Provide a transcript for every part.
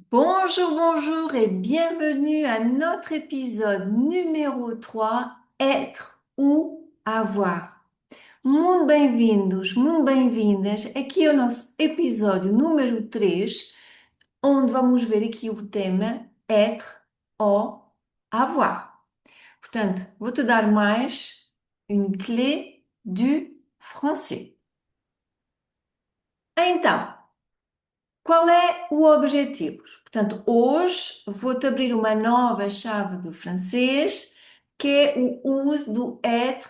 Bonjour, bonjour et bienvenue à notre épisode numéro 3, Être ou Avoir. Muito bem-vindos, muito bem-vindas. Aqui é o nosso episódio número 3, onde vamos ver aqui o tema Être ou Avoir. Portanto, vou-te dar mais une clé du français. Então, qual é o objetivo? Portanto, hoje vou-te abrir uma nova chave do francês, que é o uso do être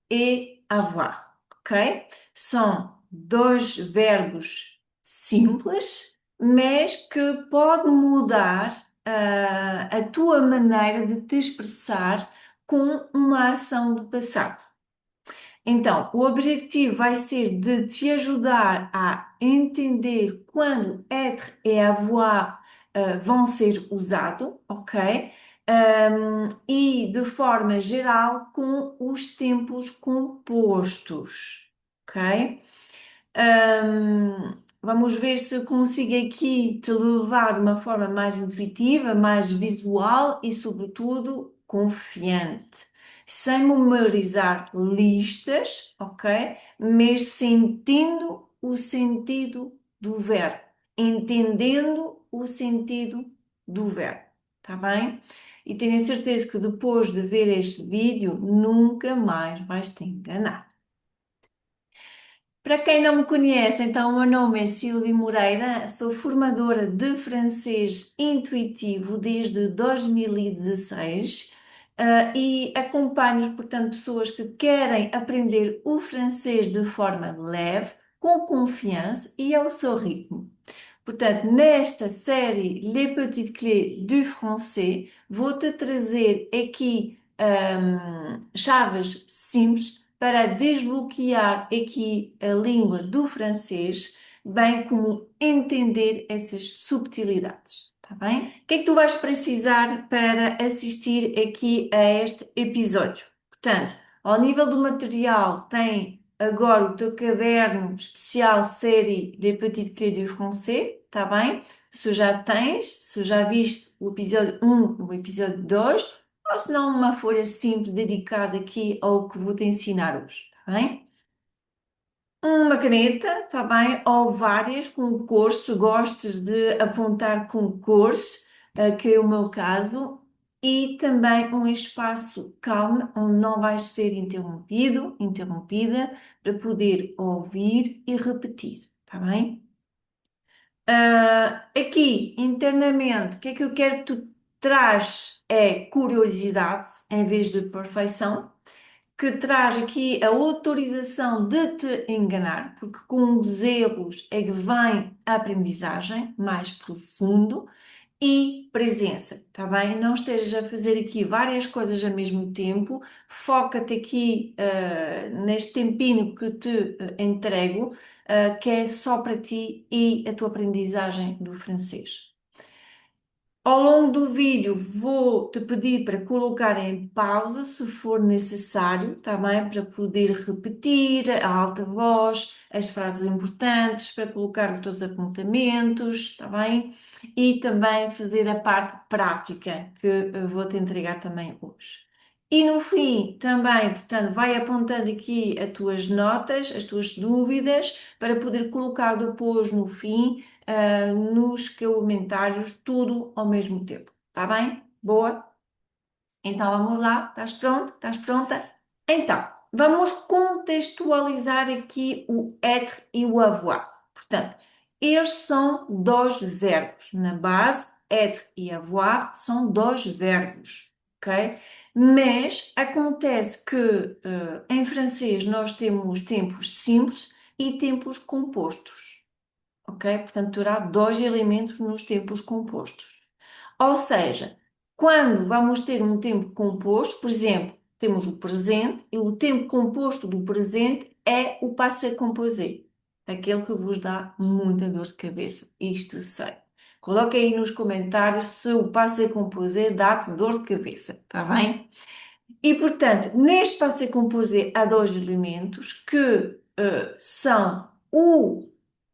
et avoir, ok? São dois verbos simples, mas que podem mudar a tua maneira de te expressar com uma ação do passado. Então, o objetivo vai ser de te ajudar a entender quando être e avoir vão ser usados, ok? E de forma geral com os tempos compostos, ok? Vamos ver se eu consigo aqui te levar de uma forma mais intuitiva, mais visual e, sobretudo, confiante. Sem memorizar listas, ok? Mas sentindo o sentido do verbo, entendendo o sentido do verbo, tá bem? E tenho a certeza que depois de ver este vídeo, nunca mais vais te enganar. Para quem não me conhece, então o meu nome é Silvia Moreira, sou formadora de francês intuitivo desde 2016, e acompanho, portanto, pessoas que querem aprender o francês de forma leve, com confiança e ao seu ritmo. Portanto, nesta série Les Petites Clés du Français, vou-te trazer aqui chaves simples para desbloquear aqui a língua do francês, bem como entender essas subtilidades. Tá bem? O que é que tu vais precisar para assistir aqui a este episódio? Portanto, ao nível do material, tem agora o teu caderno especial série Les Petites Clés du Français, tá bem? Se já tens, se já viste o episódio 1 ou o episódio 2, ou se não, uma folha simples dedicada aqui ao que vou te ensinar hoje, tá bem? Uma caneta, tá bem? Ou várias com cores, se gostes de apontar com cores, que é o meu caso, e também um espaço calmo, onde não vais ser interrompida, para poder ouvir e repetir, tá bem? Aqui, internamente, o que é que eu quero que tu traz é curiosidade em vez de perfeição, que traz aqui a autorização de te enganar, porque com os erros é que vem a aprendizagem mais profundo e presença, tá bem? Não estejas a fazer aqui várias coisas ao mesmo tempo, foca-te aqui neste tempinho que te entrego, que é só para ti e a tua aprendizagem do francês. Ao longo do vídeo vou-te pedir para colocar em pausa se for necessário, tá bem? Para poder repetir a alta voz as frases importantes, para colocar os teus apontamentos, tá bem? E também fazer a parte prática que eu vou-te entregar também hoje. E no fim também, portanto, vai apontando aqui as tuas notas, as tuas dúvidas, para poder colocar depois no fim nos comentários, tudo ao mesmo tempo. Tá bem? Boa? Então vamos lá. Estás pronto? Estás pronta? Então, vamos contextualizar aqui o être e o avoir. Portanto, eles são dois verbos. Na base, être e avoir são dois verbos. Ok? Mas acontece que em francês nós temos tempos simples e tempos compostos, ok? Portanto, terá dois elementos nos tempos compostos. Ou seja, quando vamos ter um tempo composto, por exemplo, temos o presente e o tempo composto do presente é o passé composé, aquele que vos dá muita dor de cabeça. Isto sei. Coloque aí nos comentários se o passé composé dá-te dor de cabeça, está bem? E, portanto, neste passé composé há dois elementos que são o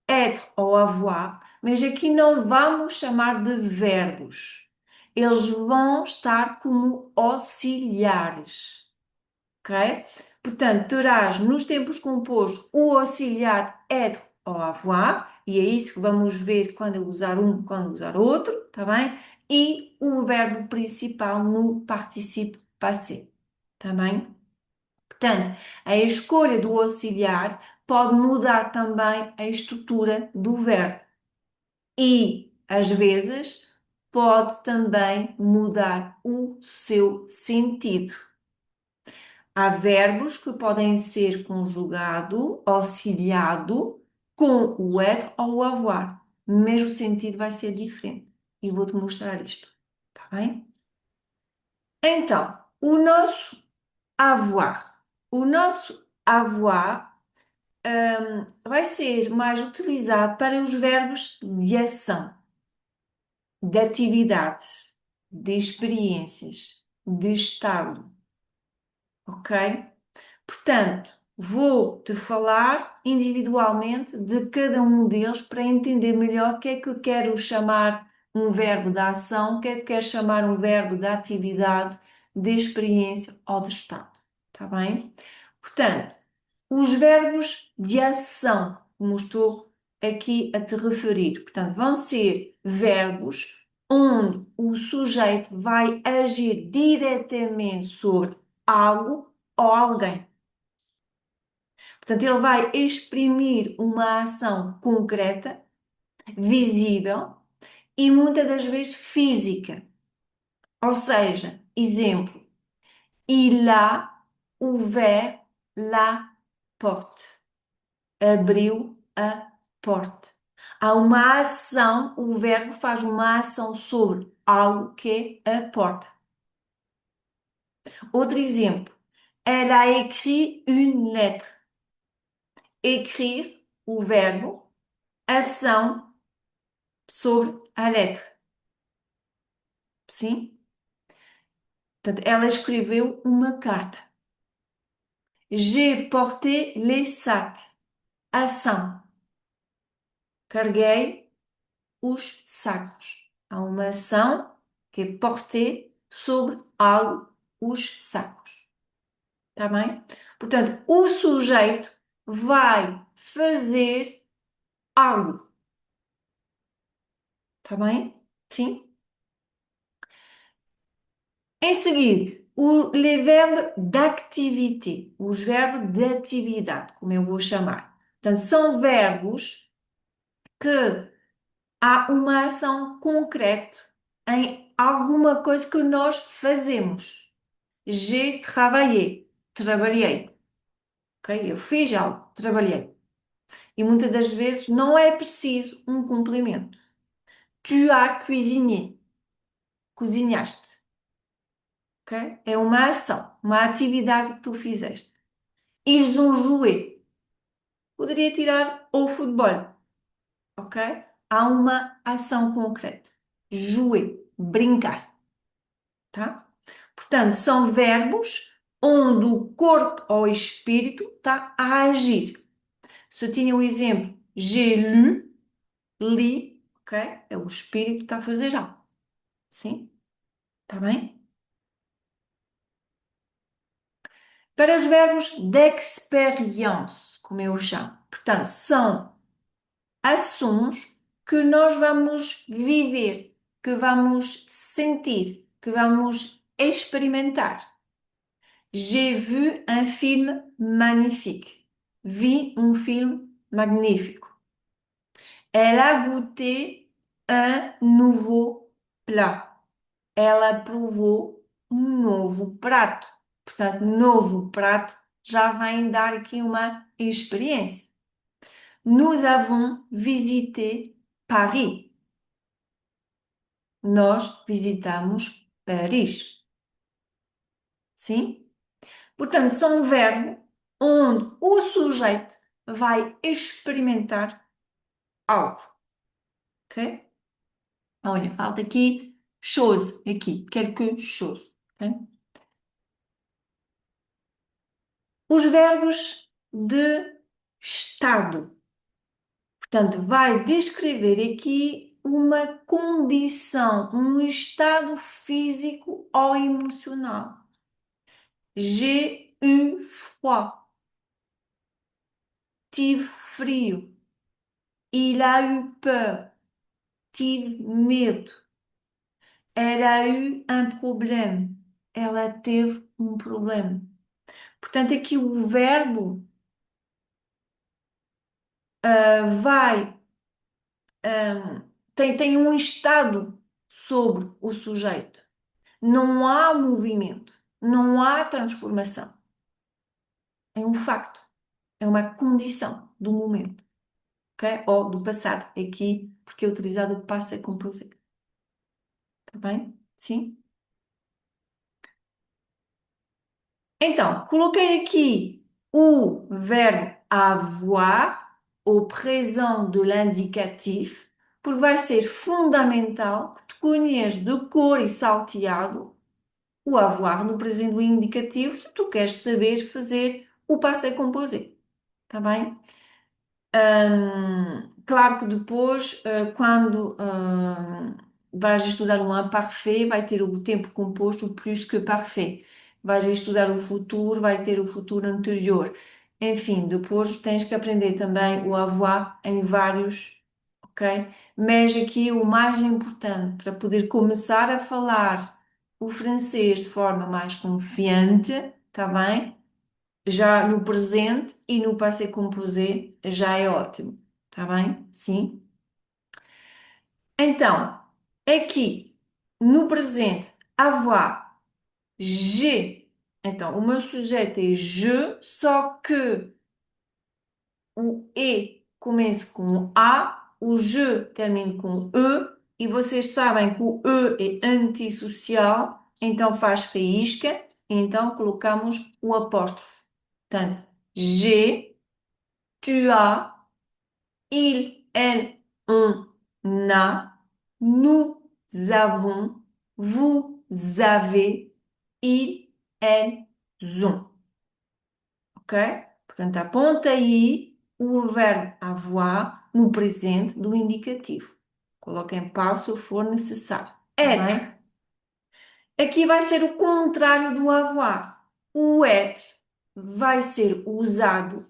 être ou avoir, mas aqui não vamos chamar de verbos. Eles vão estar como auxiliares, ok? Portanto, terás nos tempos compostos o auxiliar être ou avoir, e é isso que vamos ver quando usar um, quando usar outro, tá bem? E o verbo principal no particípio passé, tá bem? Portanto, a escolha do auxiliar pode mudar também a estrutura do verbo e, às vezes, pode também mudar o seu sentido. Há verbos que podem ser conjugado, auxiliado com o être ou o avoir, mas o sentido vai ser diferente. E vou-te mostrar isto, tá bem? Então, o nosso avoir. O nosso avoir vai ser mais utilizado para os verbos de ação, de atividades, de experiências, de estado, ok? Portanto, vou-te falar individualmente de cada um deles para entender melhor o que é que eu quero chamar um verbo da ação, o que é que quero chamar um verbo da atividade, de experiência ou de estado. Está bem? Portanto, os verbos de ação, como estou aqui a te referir, portanto, vão ser verbos onde o sujeito vai agir diretamente sobre algo ou alguém. Portanto, ele vai exprimir uma ação concreta, visível e muitas das vezes física. Ou seja, exemplo, il a ouvert la porte. Abriu a porta. Há uma ação, o verbo faz uma ação sobre algo que é a porta. Outro exemplo, elle a écrit une lettre. Écrire, o verbo, ação sobre a letra. Sim? Portanto, ela escreveu uma carta. J'ai porté les sacs. Ação. Carreguei os sacos. Há uma ação que é porter sobre algo, os sacos. Está bem? Portanto, o sujeito vai fazer algo. Está bem? Sim? Em seguida, les verbes d'activité, os verbos de atividade, como eu vou chamar. Portanto, são verbos que há uma ação concreta em alguma coisa que nós fazemos. J'ai travaillé, trabalhei. Ok? Eu fiz algo, trabalhei. E muitas das vezes não é preciso um complemento. Tu as cuisiné, cozinhaste. Ok? É uma ação, uma atividade que tu fizeste. Ils ont joué. Poderia tirar o futebol, ok? Há uma ação concreta. Jouer, brincar, tá? Portanto, são verbos onde o corpo ou espírito está a agir. Se eu tinha o exemplo, j'ai lu, li, ok? É o espírito que está a fazer algo. Sim? Está bem? Para os verbos d'expérience, como eu chamo. Portanto, são ações que nós vamos viver, que vamos sentir, que vamos experimentar. J'ai vu un film magnifique. Vi um filme magnífico. Elle a goûté un nouveau plat. Ela provou um novo prato. Portanto, novo prato já vem dar aqui uma experiência. Nous avons visité Paris. Nós visitamos Paris. Sim? Portanto, são um verbo onde o sujeito vai experimentar algo. Ok? Olha, falta aqui chose, aqui, quelque chose. Ok? Os verbos de estado. Portanto, vai descrever aqui uma condição, um estado físico ou emocional. J'ai eu froid. Tive frio. Il a eu peur. Tive medo. Elle a eu un problème. Ela teve um problema. Portanto, aqui o verbo vai, tem um estado sobre o sujeito. Não há movimento, não há transformação. É um facto, é uma condição do momento, ok? Ou do passado, aqui, porque é utilizado o passé composé. Está bem? Sim? Então, coloquei aqui o verbo avoir au présent de l'indicatif, porque vai ser fundamental que tu conheças de cor e salteado o avoir no presente do indicativo se tu queres saber fazer o passé composé. Está bem? Claro que depois, quando vais estudar um imparfait, vai ter o tempo composto o plus que parfait. Vais estudar o futuro, vai ter o futuro anterior. Enfim, depois tens que aprender também o avoir em vários, ok? Mas aqui o mais importante para poder começar a falar o francês de forma mais confiante, tá bem? Já no presente e no passé composé já é ótimo, tá bem? Sim. Então, aqui no presente, avoir, j'ai. Então, o meu sujeito é je, só que o e começa com a, o je termina com e, e vocês sabem que o e é antissocial, então faz faísca, então colocamos o apóstrofo. Portanto, j'ai, tu as, il, elle, on a, nous avons, vous avez, ils, elles ont. Ok? Portanto, aponta aí o verbo avoir no presente do indicativo. Coloca em pausa se for necessário. Tá bem? Aqui vai ser o contrário do avoir. O être vai ser usado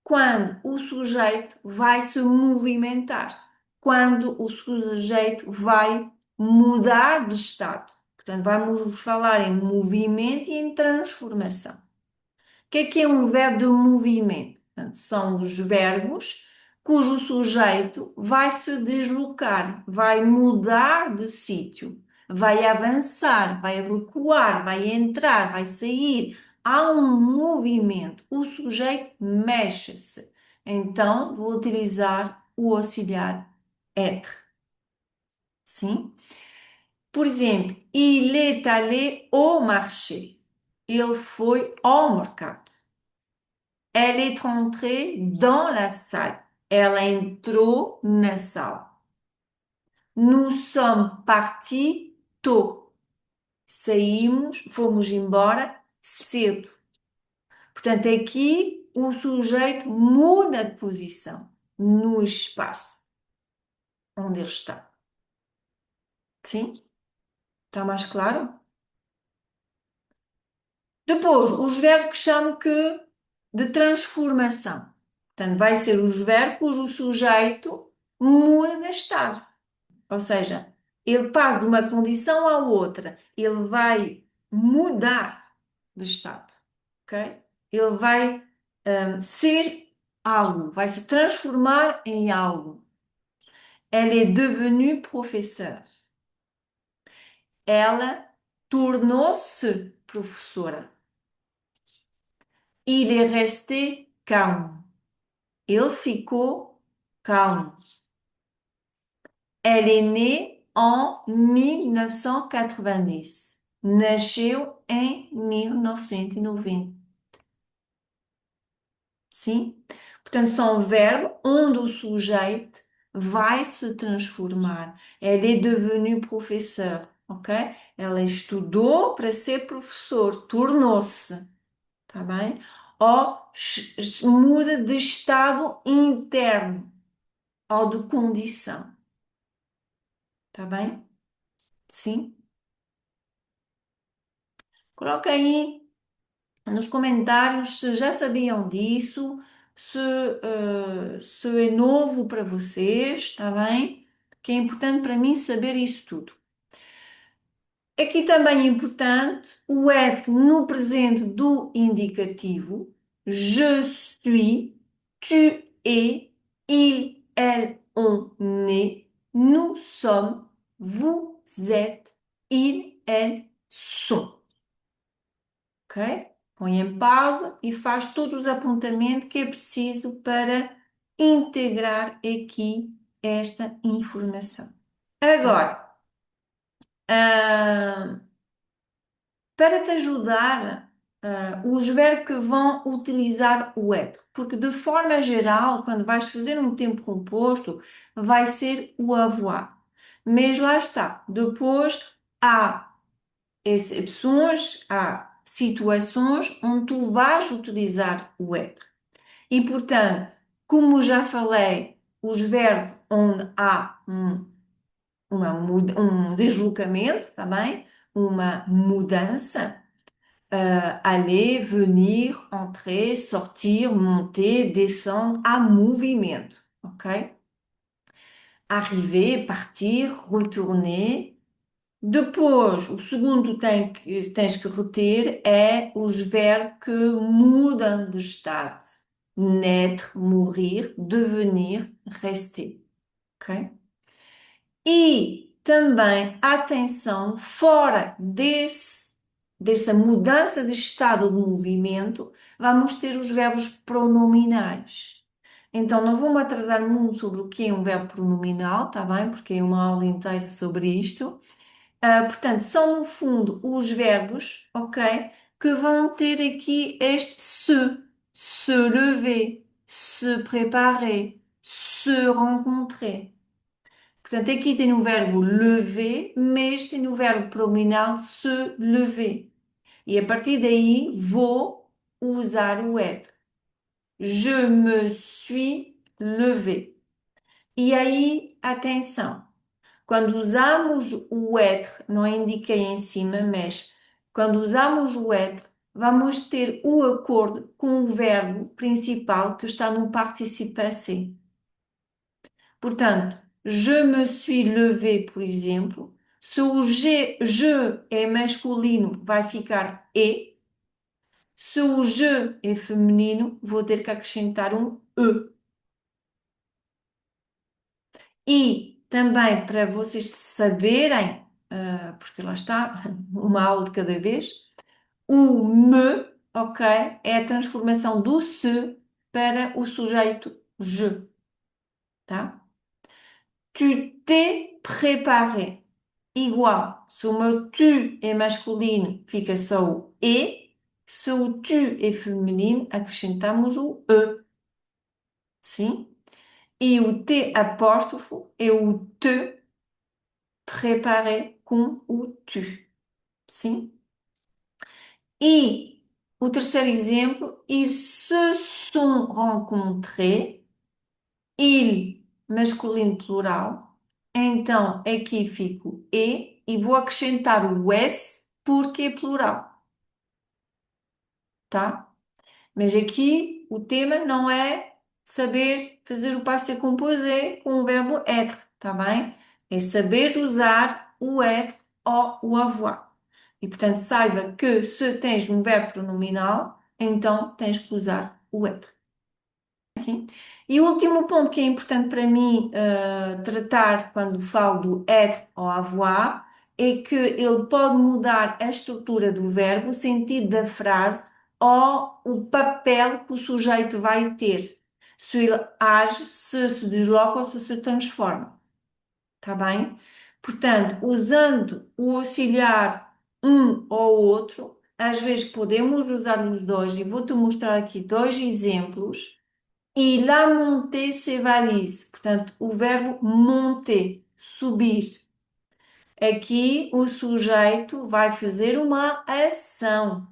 quando o sujeito vai se movimentar, quando o sujeito vai mudar de estado. Portanto, vamos falar em movimento e em transformação. O que é um verbo de movimento? Portanto, são os verbos cujo sujeito vai se deslocar, vai mudar de sítio, vai avançar, vai recuar, vai entrar, vai sair. Há um movimento, o sujeito mexe-se. Então, vou utilizar o auxiliar être. Sim? Por exemplo, il est allé au marché. Ele foi ao mercado. Elle est entrée dans la salle. Ela entrou na sala. Nous sommes partis tôt. Saímos, fomos embora cedo. Portanto, aqui o sujeito muda de posição no espaço onde ele está. Sim? Está mais claro? Depois, os verbos que chamo que de transformação. Portanto, vai ser os verbos cujo sujeito muda de estado. Ou seja, ele passa de uma condição à outra, ele vai mudar de estado, ok? Ele vai ser algo, vai se transformar em algo. Elle est devenue professeur. Ela tornou-se professora. Il est resté calme. Ele ficou calmo. Elle est née en 1990. Nasceu em 1990. Sim? Portanto, são verbos onde o sujeito vai se transformar. Elle est devenue professeur, ok? Ela estudou para ser professor, tornou-se, tá bem? ou muda de estado interno ou de condição. Tá bem? Sim? Coloca aí nos comentários se já sabiam disso, se é novo para vocês, tá bem? Que é importante para mim saber isso tudo. Aqui também é importante o être no presente do indicativo. Je suis, tu es, il, elle, on est, nous sommes, vous êtes, ils, elles sont. Ok? Põe em pausa e faz todos os apontamentos que é preciso para integrar aqui esta informação. Agora, ah, para te ajudar, os verbos que vão utilizar o être, porque de forma geral, quando vais fazer um tempo composto, vai ser o avoir. Mas lá está, depois há exceções, há situações onde tu vais utilizar o être. E portanto, como já falei, os verbos onde há um deslocamento também, uma mudança, aller, venir, entrer, sortir, monter, descendre, há movimento, ok? Arriver, partir, retourner. Depois, o segundo tens que reter é os verbos que mudam de estado. Naître, mourir, devenir, rester. Ok? E também, atenção, fora dessa mudança de estado de movimento, vamos ter os verbos pronominais. Então, não vou me atrasar muito sobre o que é um verbo pronominal, tá bem? Porque é uma aula inteira sobre isto. Portanto, são no fundo os verbos, ok, que vão ter aqui este se lever, se préparer, se rencontrer. Portanto, aqui tem o verbo lever, mas tem o verbo pronominal se lever. E a partir daí vou usar o être. Je me suis levé. E aí, atenção. Quando usamos o être, não indiquei em cima, mas quando usamos o être, vamos ter o acordo com o verbo principal que está no participe passé. Portanto, je me suis levé, por exemplo, se o je é masculino, vai ficar e. Se o je é feminino, vou ter que acrescentar um e. E também para vocês saberem, porque lá está, uma aula de cada vez, o me, ok, é a transformação do se para o sujeito je, tá? Tu t'es préparé. Igual, se o meu tu é masculino, fica só o e. Se o tu é feminino, acrescentamos o e, sim? E o T apóstrofo é o te préparé com o tu, sim? E o terceiro exemplo, ils se sont rencontrés, il, masculino plural. Então aqui fico e vou acrescentar o s porque é plural, tá? Mas aqui o tema não é saber fazer o passé composé com o verbo être, tá bem? É saber usar o être ou o avoir. E portanto, saiba que se tens um verbo pronominal, então tens que usar o être. Sim. E o último ponto que é importante para mim tratar quando falo do être ou avoir é que ele pode mudar a estrutura do verbo, o sentido da frase ou o papel que o sujeito vai ter. Se ele age, se desloca ou se transforma. Tá bem? Portanto, usando o auxiliar um ou outro, às vezes podemos usar os dois, e vou-te mostrar aqui dois exemplos. Il a monté ses valises. Portanto, o verbo monter, subir. Aqui o sujeito vai fazer uma ação,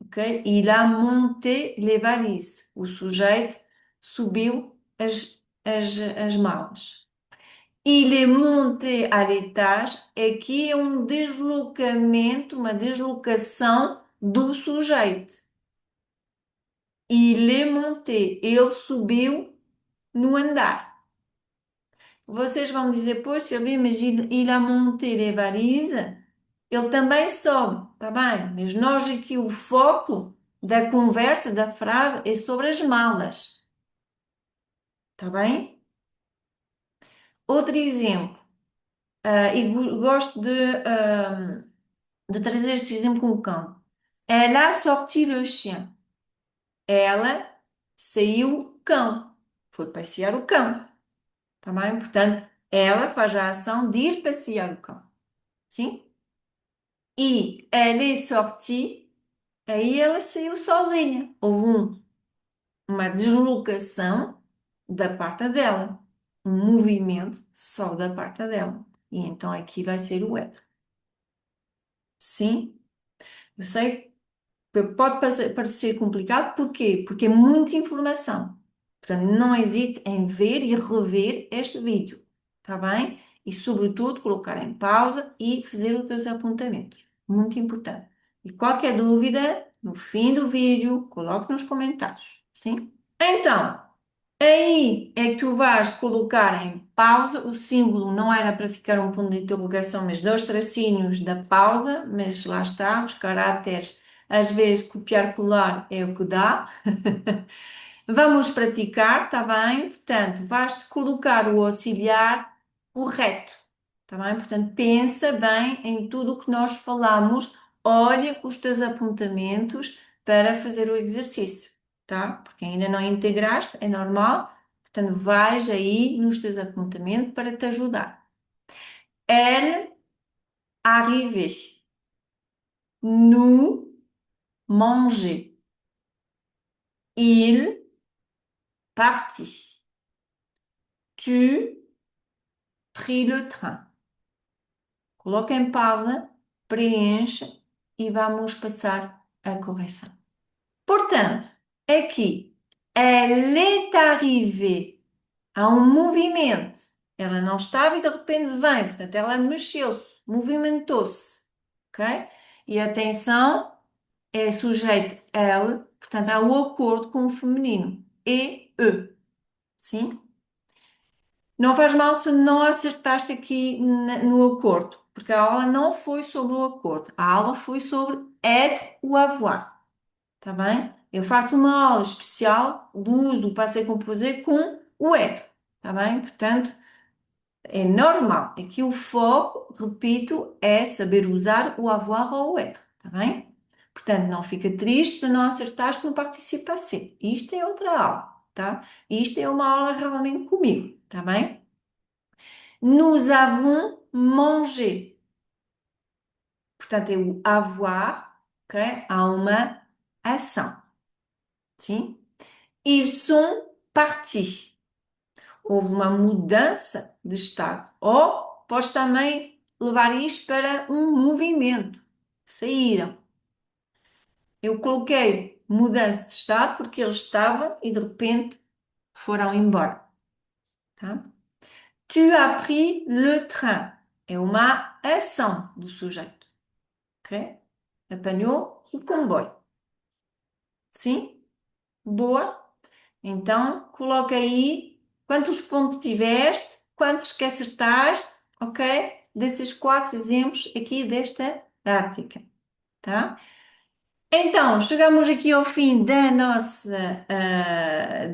ok? ok? Il a monté les valises. O sujeito subiu as malas. Il est monté à l'étage. Aqui é um deslocamento, uma deslocação do sujeito. Il est monté. Ele subiu no andar. Vocês vão dizer, pois, Silvia, mas il a monté les valises. Ele também sobe, tá bem? Mas nós aqui o foco da conversa, da frase, é sobre as malas, tá bem? Outro exemplo, gosto de trazer este exemplo com o cão. Elle a sorti le chien. Ela saiu o cão, foi passear o cão, tá bem? Portanto, ela faz a ação de ir passear o cão, sim? E elle est sortie, aí ela saiu sozinha. Houve uma deslocação da parte dela, um movimento só da parte dela. E então aqui vai ser o être. Sim, eu sei que pode parecer complicado, porquê? Porque é muita informação. Portanto, não hesite em ver e rever este vídeo, tá bem? E, sobretudo, colocar em pausa e fazer os teus apontamentos. Muito importante. E qualquer dúvida, no fim do vídeo, coloque nos comentários, sim? Então, aí é que tu vais colocar em pausa. O símbolo não era para ficar um ponto de interrogação, mas dois tracinhos da pausa, mas lá está, os caracteres, às vezes copiar colar é o que dá. Vamos praticar, tá bem? Portanto, vais colocar o auxiliar correto, tá bem? Portanto, pensa bem em tudo o que nós falamos, olha os teus apontamentos para fazer o exercício, tá? Porque ainda não integraste, é normal. Portanto, vais aí nos teus apontamentos para te ajudar. Elle arrivait. Nous manger. Il partit. Tu pris le train. Coloca em pausa, preenche e vamos passar a correção. Portanto, aqui, elle est arrivée. Há um movimento. Ela não estava e de repente vem. Portanto, ela mexeu-se, movimentou-se. Ok? E atenção, é sujeito elle. Portanto, há o acordo com o feminino. E, sim? Não faz mal se não acertaste aqui no acordo, porque a aula não foi sobre o acordo, a aula foi sobre être ou avoir, tá bem? Eu faço uma aula especial do uso do passé composé com o être, tá bem? Portanto, é normal. Aqui o foco, repito, é saber usar o avoir ou o être, tá bem? Portanto, não fica triste se não acertaste no participe passé. Isto é outra aula, tá? Isto é uma aula realmente comigo, tá bem? Nous avons mangé. Portanto, é o avoir, ok? Há uma ação, sim? Ils sont partis. Houve uma mudança de estado. Ou podes também levar isto para um movimento. Saíram. Eu coloquei mudança de estado porque eles estavam e de repente foram embora, tá? Tu as pris le train. É uma ação do sujeito. Ok? Apanhou o comboio. Sim? Boa. Então, coloca aí quantos pontos tiveste, quantos que acertaste, ok? Desses quatro exemplos aqui desta prática, tá? Então, chegamos aqui ao fim do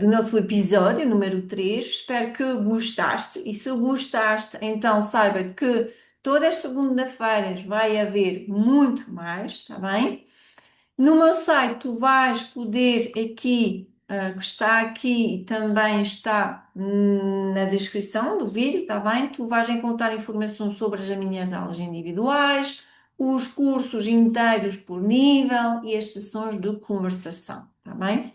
nosso episódio número 3. Espero que gostaste. E se gostaste, então saiba que todas as segunda-feiras vai haver muito mais, tá bem? No meu site tu vais poder aqui, que está aqui e também está na descrição do vídeo, tá bem? Tu vais encontrar informação sobre as minhas aulas individuais, os cursos inteiros por nível e as sessões de conversação, tá bem?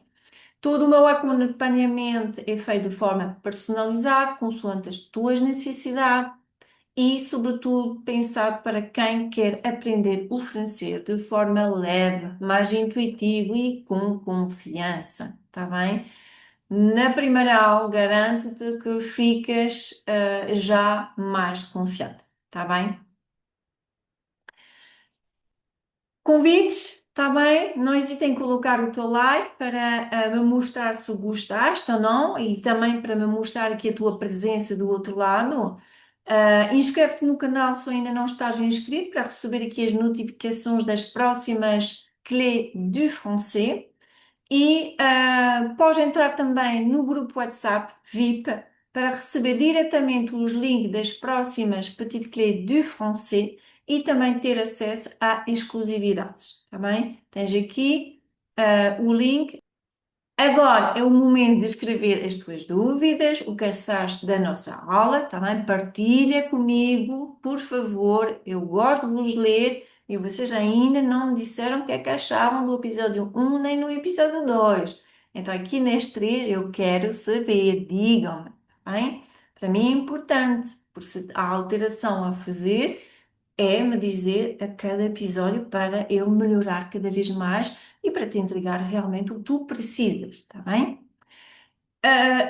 Todo o meu acompanhamento é feito de forma personalizada, consoante as tuas necessidades e, sobretudo, pensado para quem quer aprender o francês de forma leve, mais intuitiva e com confiança, tá bem? Na primeira aula, garanto-te que ficas já mais confiante, tá bem? Convites, está bem? Não hesitem em colocar o teu like para me mostrar se gostaste ou não e também para me mostrar aqui a tua presença do outro lado. Inscreve-te no canal se ainda não estás inscrito para receber aqui as notificações das próximas clés du français. E podes entrar também no grupo WhatsApp VIP para receber diretamente os links das próximas Petites Clés du Français e também ter acesso a exclusividades, tá bem? Tens aqui o link. Agora é o momento de escrever as tuas dúvidas, o que achaste da nossa aula, tá bem? Partilha comigo, por favor. Eu gosto de vos ler e vocês ainda não me disseram o que é que achavam do episódio um nem no episódio 2. Então, aqui neste 3 eu quero saber, digam-me, tá bem? Para mim é importante, porque se há alteração a fazer, é me dizer a cada episódio para eu melhorar cada vez mais e para te entregar realmente o que tu precisas, tá bem?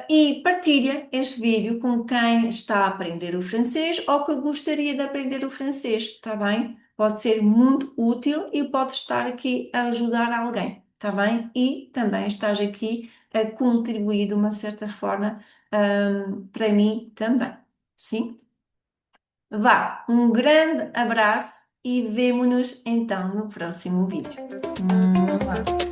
E partilha este vídeo com quem está a aprender o francês ou que gostaria de aprender o francês, tá bem? Pode ser muito útil e pode estar aqui a ajudar alguém, tá bem? E também estás aqui a contribuir de uma certa forma, para mim também, sim? Vá, um grande abraço e vemo-nos então no próximo vídeo. Vá.